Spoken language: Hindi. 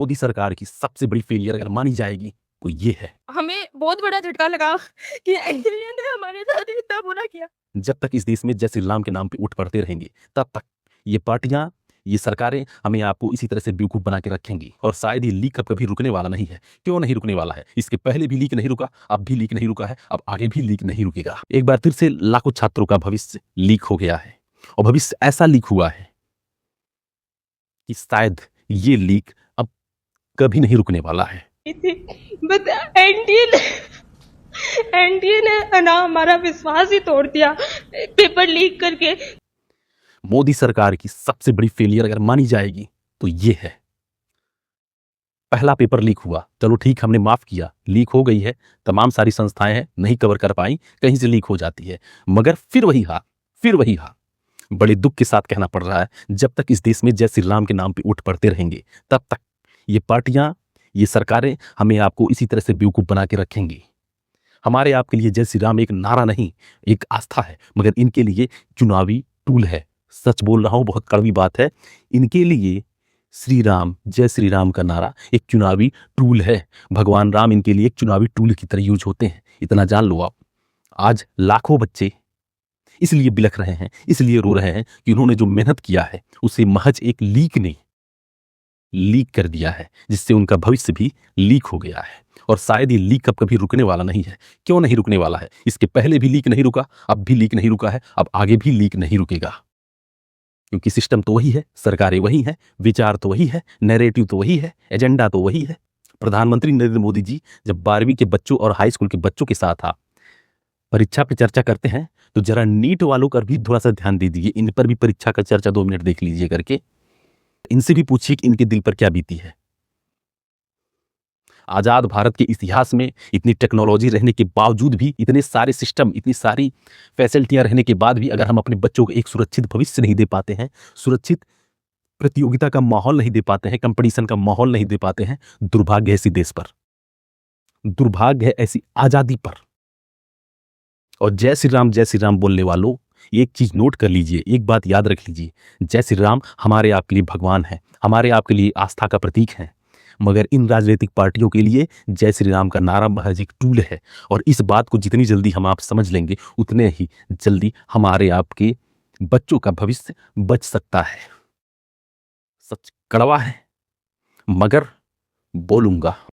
मोदी सरकार की सबसे बड़ी फेलियर अगर मानी जाएगी तो ये है। हमें बहुत बड़ा झटका लगा कि एनडीए ने हमारे साथ इतना बुरा किया। जब तक इस देश में जय श्री राम के नाम पे उठ पड़ते रहेंगे तब तक ये पार्टियां, ये सरकारें हमें आपको इसी तरह से बेवकूफ बना के रखेंगी और शायद ये लीक अब कभी रुकने वाला नहीं है। क्यों नहीं रुकने वाला है? इसके पहले भी लीक नहीं रुका, अब भी लीक नहीं रुका है, अब आगे भी लीक नहीं रुकेगा। एक बार फिर से लाखों छात्रों का भविष्य लीक हो गया है और भविष्य ऐसा लीक हुआ है कि शायद ये लीक अब कभी नहीं रुकने वाला है। बट एनडीए ने ना हमारा विश्वास ही तोड़ दिया पेपर लीक करके। मोदी सरकार की सबसे बड़ी फेलियर अगर मानी जाएगी तो ये है। पहला पेपर लीक हुआ, चलो ठीक, हमने माफ किया, लीक हो गई है, तमाम सारी संस्थाएं हैं नहीं कवर कर पाई, कहीं से लीक हो जाती है, मगर फिर वही हाल बड़े दुख के साथ कहना पड़ रहा है। जब तक इस देश में जय श्री राम के नाम पे उठ पड़ते रहेंगे तब तक ये पार्टियां, ये सरकारें हमें आपको इसी तरह से बेवकूफ बना के रखेंगी। हमारे आपके लिए जय श्री राम एक नारा नहीं, एक आस्था है, मगर इनके लिए चुनावी टूल है। सच बोल रहा हूं, बहुत कड़वी बात है। इनके लिए श्री राम, जय श्री राम का नारा एक चुनावी टूल है। भगवान राम इनके लिए एक चुनावी टूल की तरह यूज होते हैं, इतना जान लो आप। आज लाखों बच्चे इसलिए बिलख रहे हैं, इसलिए रो रहे हैं कि उन्होंने जो मेहनत किया है उसे महज एक लीक ने लीक कर दिया है, जिससे उनका भविष्य भी लीक हो गया है। और शायद ये लीक अब कभी रुकने वाला नहीं है। क्यों नहीं रुकने वाला है? इसके पहले भी लीक नहीं रुका, अब भी लीक नहीं रुका है, अब आगे भी लीक नहीं रुकेगा। क्योंकि सिस्टम तो वही है, सरकारें वही हैं, विचार तो वही है, नैरेटिव तो वही है, एजेंडा तो वही है। प्रधानमंत्री नरेंद्र मोदी जी जब 12वीं के बच्चों और हाई स्कूल के बच्चों के साथ आप परीक्षा पे चर्चा करते हैं तो जरा नीट वालों पर भी थोड़ा सा ध्यान दे दीजिए। इन पर भी परीक्षा का चर्चा 2 मिनट देख लीजिए करके। इनसे भी पूछिए कि इनके दिल पर क्या बीती है। आजाद भारत के इतिहास में इतनी टेक्नोलॉजी रहने के बावजूद भी, इतने सारे सिस्टम, इतनी सारी फैसिलिटियां रहने के बाद भी अगर हम अपने बच्चों को एक सुरक्षित भविष्य नहीं दे पाते हैं, सुरक्षित प्रतियोगिता का माहौल नहीं दे पाते हैं, कंपटीशन का माहौल नहीं दे पाते हैं, दुर्भाग्य है इसी देश पर, दुर्भाग्य है ऐसी आजादी पर। और जय श्री राम बोलने वालों, एक चीज नोट कर लीजिए, एक बात याद रख लीजिए, जय श्री राम हमारे आपके लिए भगवान है, हमारे आपके लिए आस्था का प्रतीक है, मगर इन राजनीतिक पार्टियों के लिए जय श्री राम का नारा महज एक टूल है। और इस बात को जितनी जल्दी हम आप समझ लेंगे उतने ही जल्दी हमारे आपके बच्चों का भविष्य बच सकता है। सच कड़वा है मगर बोलूंगा।